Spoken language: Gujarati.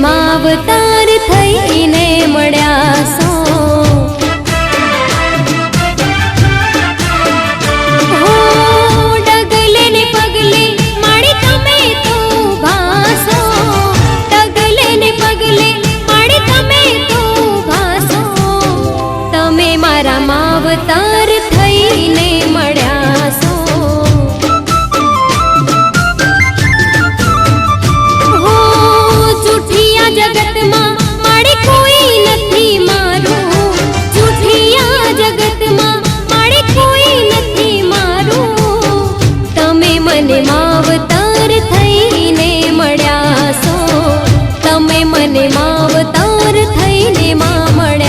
માવતાર થઈને મળ્યા સો। હો ડગલે ને પગલે માડી તમે તો ભાસો, ડગલે ને પગલે માડી તમે તો ભાસો। તમે મારા માવતાર થઈને